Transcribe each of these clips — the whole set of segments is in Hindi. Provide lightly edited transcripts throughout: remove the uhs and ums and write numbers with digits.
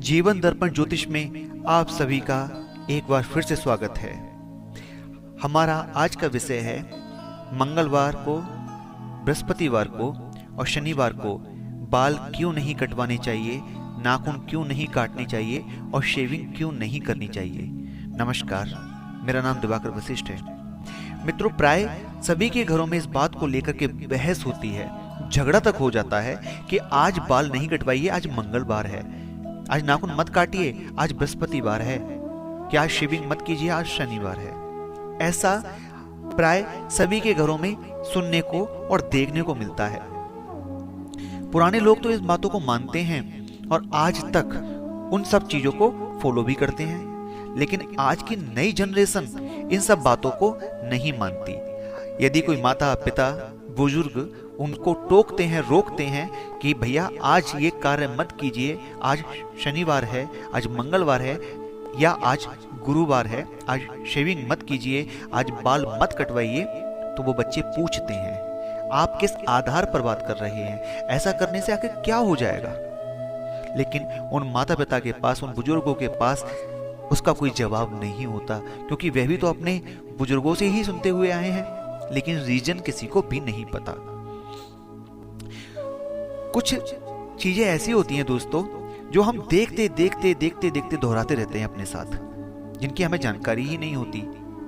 जीवन दर्पण ज्योतिष में आप सभी का एक बार फिर से स्वागत है। हमारा आज का विषय है मंगलवार को, बृहस्पतिवार को और शनिवार को बाल क्यों नहीं कटवाने चाहिए, नाखून क्यों नहीं काटने चाहिए और शेविंग क्यों नहीं करनी चाहिए। नमस्कार, मेरा नाम दिवाकर वशिष्ठ है। मित्रों, प्राय सभी के घरों में इस बात को लेकर के बहस होती है, झगड़ा तक हो जाता है कि आज बाल नहीं कटवाइए, आज मंगलवार है, आज नाखून मत काटिए, आज बृहस्पतिवार है, क्या आज शेविंग मत कीजिए, आज शनिवार है। ऐसा प्राय सभी के घरों में सुनने को और देखने को मिलता है। पुराने लोग तो इस बातों को मानते हैं और आज तक उन सब चीजों को फॉलो भी करते हैं, लेकिन आज की नई जनरेशन इन सब बातों को नहीं मानती। यदि कोई माता पिता बुजुर्ग उनको टोकते हैं, रोकते हैं कि भैया आज ये कार्य मत कीजिए, आज शनिवार है, आज मंगलवार है या आज गुरुवार है, आज शेविंग मत कीजिए, आज बाल मत कटवाइए, तो वो बच्चे पूछते हैं आप किस आधार पर बात कर रहे हैं, ऐसा करने से आखिर क्या हो जाएगा। लेकिन उन माता पिता के पास, उन बुजुर्गों के पास उसका कोई जवाब नहीं होता, क्योंकि वे भी तो अपने बुजुर्गों से ही सुनते हुए आए हैं, लेकिन रीजन किसी को भी नहीं पता। कुछ चीजें ऐसी होती हैं दोस्तों जो हम देखते देखते दोहराते रहते हैं अपने साथ, जिनकी हमें जानकारी ही नहीं होती,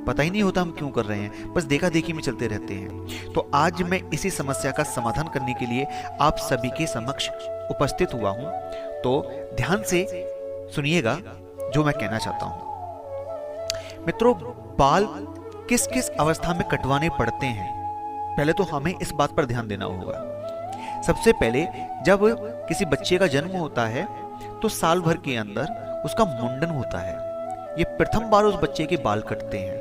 पता ही नहीं होता हम क्यों कर रहे हैं, बस देखा देखी में चलते रहते हैं। तो आज मैं इसी समस्या का समाधान करने के लिए आप सभी के समक्ष उपस्थित हुआ हूं, तो ध्यान से सुनिएगा जो मैं कहना चाहता हूं। मित्रों, बाल किस किस अवस्था में कटवाने पड़ते हैं, पहले तो हमें इस बात पर ध्यान देना होगा। सबसे पहले जब किसी बच्चे का जन्म होता है तो साल भर के अंदर उसका मुंडन होता है। ये प्रथम बार उस बच्चे के बाल कटते हैं।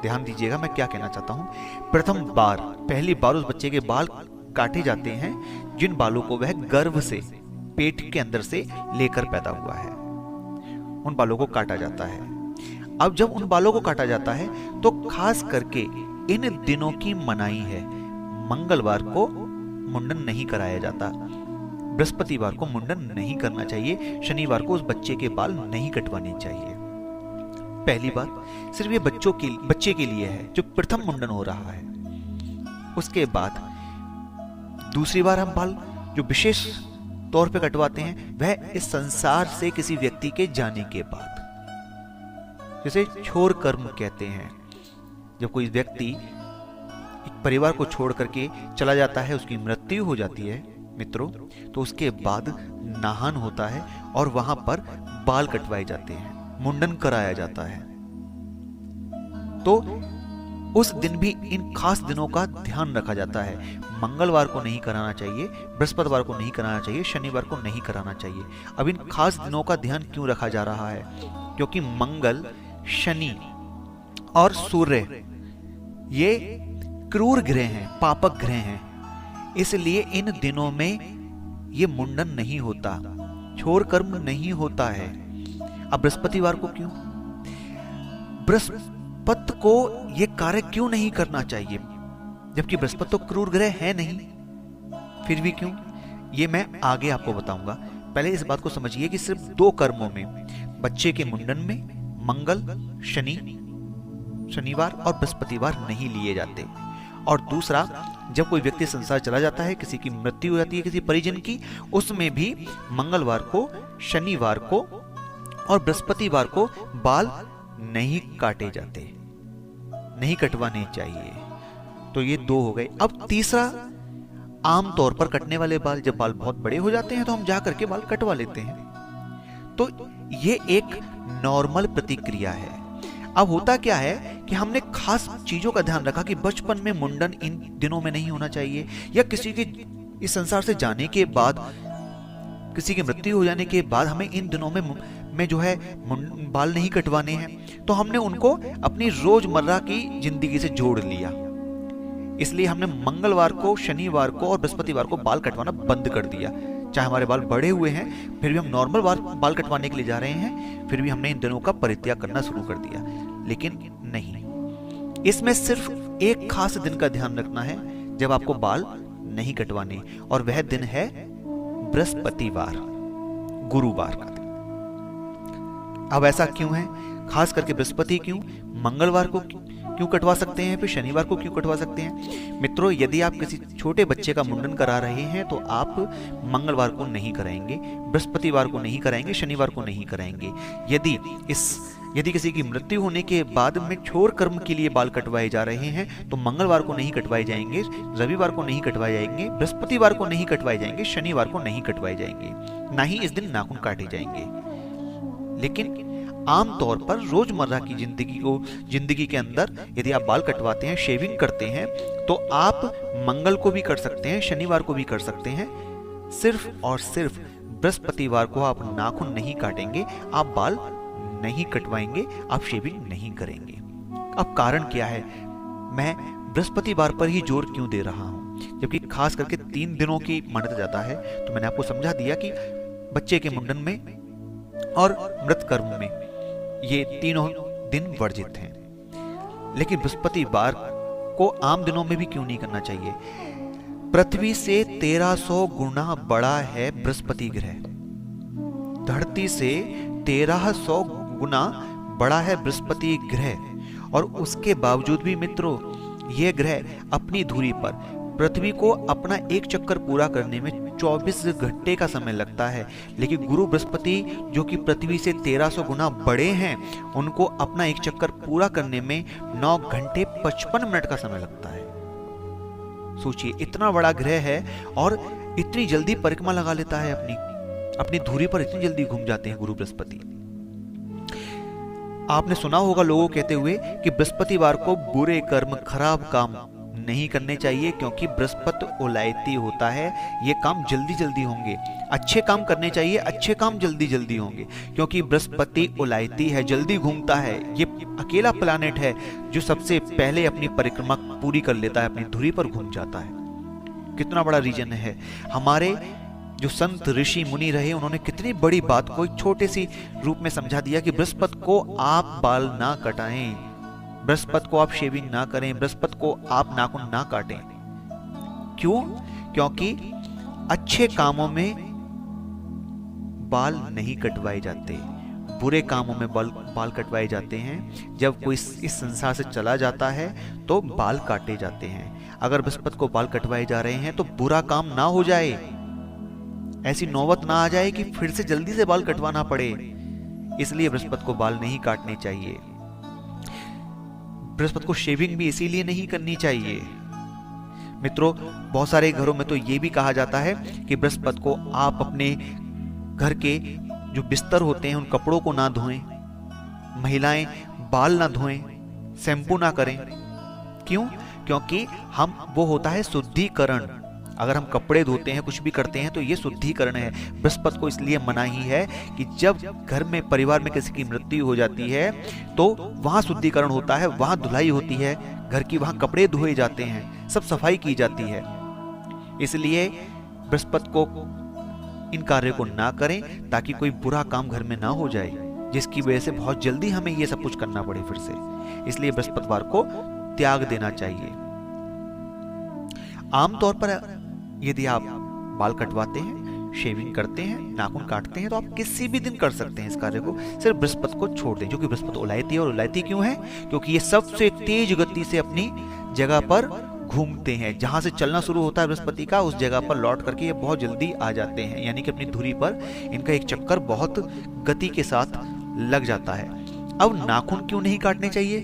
ध्यान दीजिएगा मैं क्या कहना चाहता हूं। प्रथम बार, पहली बार उस बच्चे के बाल काटे जाते हैं जिन बालों को वह गर्भ से, पेट के अंदर से लेकर पैदा हुआ है, उन बालों को काटा जाता है। अब जब उन बालों को काटा जाता है तो खास करके इन दिनों की मनाही है। मंगलवार को मुंडन नहीं कराया जाता, बृहस्पतिवार को मुंडन नहीं करना चाहिए, शनिवार को उस बच्चे के बाल नहीं कटवाने चाहिए। पहली बात सिर्फ ये बच्चे के लिए है जो प्रथम मुंडन हो रहा है। उसके बाद दूसरी बार हम बाल जो विशेष तौर पे कटवाते हैं वह इस संसार से किसी व्यक्ति के जाने के बाद, जिसे छोर कर्म कहते हैं। जब कोई व्यक्ति एक परिवार को छोड़ करके चला जाता है, उसकी मृत्यु हो जाती है मित्रों, तो उसके बाद नाहन होता है और वहां पर बाल कटवाए जाते हैं, मुंडन कराया जाता है। तो उस दिन भी इन खास दिनों का ध्यान रखा जाता है। मंगलवार को नहीं कराना चाहिए, बृहस्पतिवार को नहीं कराना चाहिए, शनिवार को नहीं कराना चाहिए। अब इन खास दिनों का ध्यान क्यों रखा जा रहा है? क्योंकि मंगल, शनि और सूर्य ये क्रूर ग्रह हैं, पापक ग्रह हैं, इसलिए इन दिनों में ये मुंडन नहीं होता, छोर कर्म नहीं होता है। अब बृहस्पतिवार को क्यों? बृहस्पति को ये कार्य क्यों नहीं करना चाहिए, जबकि बृहस्पति तो क्रूर ग्रह है नहीं, फिर भी क्यों? ये मैं आगे आपको बताऊंगा। पहले इस बात को समझिए कि सिर्फ दो कर्मों में, बच्चे के मुंडन में मंगल, शनिवार और बृहस्पतिवार नहीं लिए जाते। और दूसरा, जब कोई व्यक्ति संसार चला जाता है, किसी की मृत्यु हो जाती है किसी परिजन की, उसमें भी मंगलवार को, शनिवार को और बृहस्पतिवार को बाल नहीं काटे जाते, नहीं कटवाने चाहिए। तो ये दो हो गए। अब तीसरा, आम तौर पर कटने वाले बाल, जब बाल बहुत बड़े हो जाते हैं तो हम जा करके बाल कटवा लेते हैं। तो ये एक नॉर्मल प्रतिक्रिया है। अब होता क्या है कि हमने खास चीजों का ध्यान रखा कि बचपन में मुंडन इन दिनों में नहीं होना चाहिए, या किसी के इस संसार से जाने के बाद, किसी की मृत्यु हो जाने के बाद हमें इन दिनों में जो है बाल नहीं कटवाने हैं, तो हमने उनको अपनी रोजमर्रा की जिंदगी से जोड़ लिया। इसलिए हमने मंगलवार को, शनिवार को और बृहस्पतिवार को बाल कटवाना बंद कर दिया। चाहे हमारे बाल बड़े हुए हैं, फिर भी हम नॉर्मल बाल कटवाने के लिए जा रहे हैं, फिर भी हमने इन दिनों का परित्याग करना शुरू कर दिया। लेकिन नहीं, इसमें सिर्फ एक खास दिन का ध्यान रखना है जब आपको बाल नहीं कटवाने, और वह दिन है बृहस्पतिवार। गुरुवार का दिन। अब ऐसा क्यों है? खास करके बृहस्पति क्यों, मंगलवार को क्यों कटवा सकते हैं, फिर शनिवार को क्यों कटवा सकते हैं? मित्रों, यदि आप किसी छोटे बच्चे का मुंडन करा रहे हैं तो आप मंगलवार को नहीं कराएंगे, बृहस्पतिवार को नहीं कराएंगे, शनिवार को नहीं कराएंगे। यदि किसी की मृत्यु होने के बाद में छोर कर्म के लिए बाल कटवाए जा रहे हैं तो मंगलवार को नहीं कटवाए जाएंगे, रविवार को नहीं कटवाए जाएंगे, बृहस्पतिवार को नहीं कटवाए जाएंगे, शनिवार को नहीं कटवाए जाएंगे, ना ही इस दिन नाखून काटे जाएंगे। लेकिन आमतौर पर रोजमर्रा की जिंदगी के अंदर यदि आप बाल कटवाते हैं, शेविंग करते हैं, तो आप मंगल को भी कर सकते हैं, शनिवार को भी कर सकते हैं। सिर्फ और सिर्फ बृहस्पतिवार को आप नाखून नहीं काटेंगे, आप बाल नहीं कटवाएंगे, आप शेविंग नहीं करेंगे। अब कारण क्या है? मैं बृहस्पतिवार पर ही जोर क्यों दे रहा हूं, जबकि खास करके 3 दिनों की मान्यता जाता है। तो मैंने आपको समझा दिया कि बच्चे के मुंडन में और मृत कर्म में ये तीनों दिन वर्जित हैं, लेकिन बृहस्पतिवार को आम दिनों में भी क्यों नहीं करना चाहिए? पृथ्वी से 1300 गुना बड़ा है बृहस्पति ग्रह, धरती से 1300 गुना बड़ा है बृहस्पति ग्रह, और उसके बावजूद भी मित्रों यह ग्रह अपनी धुरी पर पृथ्वी को अपना एक चक्कर पूरा करने में 24 घंटे का समय लगता है। लेकिन गुरु बृहस्पति जो कि पृथ्वी से 1300 गुना बड़े हैं, उनको अपना एक चक्कर पूरा करने में 9 घंटे 55 मिनट का समय लगता है। सोचिए, इतना बड़ा ग्रह है और इतनी जल्दी परिक्रमा लगा लेता है, अपनी धुरी पर इतनी जल्दी घूम जाते हैं गुरु बृहस्पति। आपने सुना होगा लोगों कहते हुए कि बृहस्पतिवार को बुरे कर्म, खराब काम नहीं करने चाहिए, क्योंकि बृहस्पति ओलायती होता है, ये काम जल्दी जल्दी होंगे। अच्छे काम करने चाहिए, अच्छे काम जल्दी जल्दी होंगे, क्योंकि बृहस्पति ओलायती है, जल्दी घूमता है। ये अकेला प्लैनेट है जो सबसे पहले अपनी परिक्रमा पूरी कर लेता है, अपनी धुरी पर घूम जाता है। कितना बड़ा रीजन है। हमारे जो संत ऋषि मुनि रहे, उन्होंने कितनी बड़ी बात को एक छोटे सी रूप में समझा दिया कि बृहस्पति को आप बाल ना कटाएं, बृहस्पति को आप शेविंग ना करें, बृहस्पति को आप नाखून ना काटें। क्यों? क्योंकि अच्छे कामों में बाल नहीं कटवाए जाते, बुरे कामों में बाल कटवाए जाते हैं। जब कोई इस संसार से चला जाता है तो बाल काटे जाते हैं। अगर बृहस्पति को बाल कटवाए जा रहे हैं तो बुरा काम ना हो जाए, ऐसी नौबत ना आ जाए कि फिर से जल्दी से बाल कटवाना पड़े, इसलिए बृहस्पति को बाल नहीं काटने चाहिए। बृहस्पति को शेविंग भी इसीलिए नहीं करनी चाहिए। मित्रों, बहुत सारे घरों में तो यह भी कहा जाता है कि बृहस्पति को आप अपने घर के जो बिस्तर होते हैं उन कपड़ों को ना धोएं, महिलाएं बाल ना धोएं, शैम्पू ना करें। क्यों? क्योंकि वो होता है शुद्धिकरण। अगर हम कपड़े धोते हैं, कुछ भी करते हैं, तो ये शुद्धिकरण है। बृहस्पति को इसलिए मनाही है कि जब घर में, परिवार में किसी की मृत्यु हो जाती है तो वहां शुद्धिकरण होता है, वहां धुलाई होती है घर की, वहां कपड़े धोए जाते हैं, सब सफाई की जाती है। इसलिए बृहस्पति को इन कार्यों को ना करें ताकि कोई बुरा काम घर में ना हो जाए, जिसकी वजह से बहुत जल्दी हमें ये सब कुछ करना पड़े फिर से। इसलिए बृहस्पतिवार को त्याग देना चाहिए। आमतौर पर यदि आप बाल कटवाते हैं, शेविंग करते हैं, नाखून काटते हैं, तो आप किसी भी दिन कर सकते हैं इस कार्य को, सिर्फ बृहस्पति को छोड़ दें, जो कि बृहस्पति ओलायती है। और ओलायती क्यों है? क्योंकि ये सबसे तेज गति से अपनी जगह पर घूमते हैं। जहां से चलना शुरू होता है बृहस्पति का, उस जगह पर लौट करके ये बहुत जल्दी आ जाते हैं, यानी कि अपनी धुरी पर इनका एक चक्कर बहुत गति के साथ लग जाता है। अब नाखून क्यों नहीं काटने चाहिए,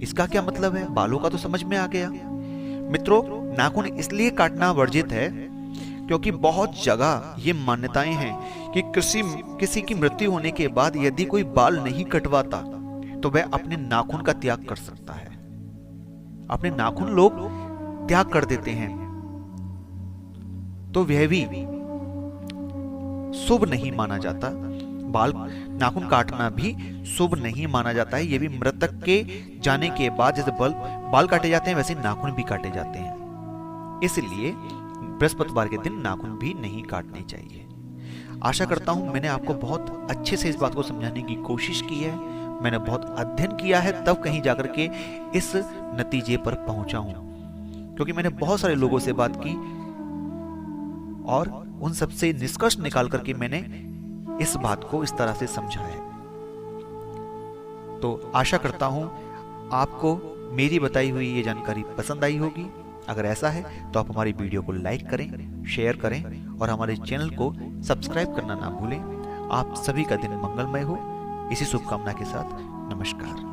इसका क्या मतलब है? बालों का तो समझ में आ गया। मित्रों, नाखून इसलिए काटना वर्जित है क्योंकि बहुत जगह ये मान्यताएं हैं कि किसी की मृत्यु होने के बाद यदि कोई बाल नहीं कटवाता तो वह अपने नाखून का त्याग कर सकता है। अपने नाखून लोग त्याग कर देते हैं, तो वह भी शुभ नहीं माना जाता। नाखून काटना भी शुभ नहीं माना जाता है। यह भी मृतक के जाने के बाद जैसे बाल काटे जाते हैं, वैसे नाखून भी काटे जाते हैं। इसलिए बृहस्पतिवार के दिन नाखून भी नहीं काटने चाहिए। आशा करता हूं मैंने आपको बहुत अच्छे से इस बात को समझाने की कोशिश की है। मैंने बहुत अध्ययन किया है, तब कहीं जाकर के इस नतीजे पर पहुंचा हूं, क्योंकि मैंने बहुत सारे लोगों से बात की और उन सब से निष्कर्ष निकाल करके मैंने इस बात को इस तरह से समझा है। तो आशा करता हूं आपको मेरी बताई हुई ये जानकारी पसंद आई होगी। अगर ऐसा है तो आप हमारी वीडियो को लाइक करें, शेयर करें और हमारे चैनल को सब्सक्राइब करना ना भूलें। आप सभी का दिन मंगलमय हो, इसी शुभकामना के साथ नमस्कार।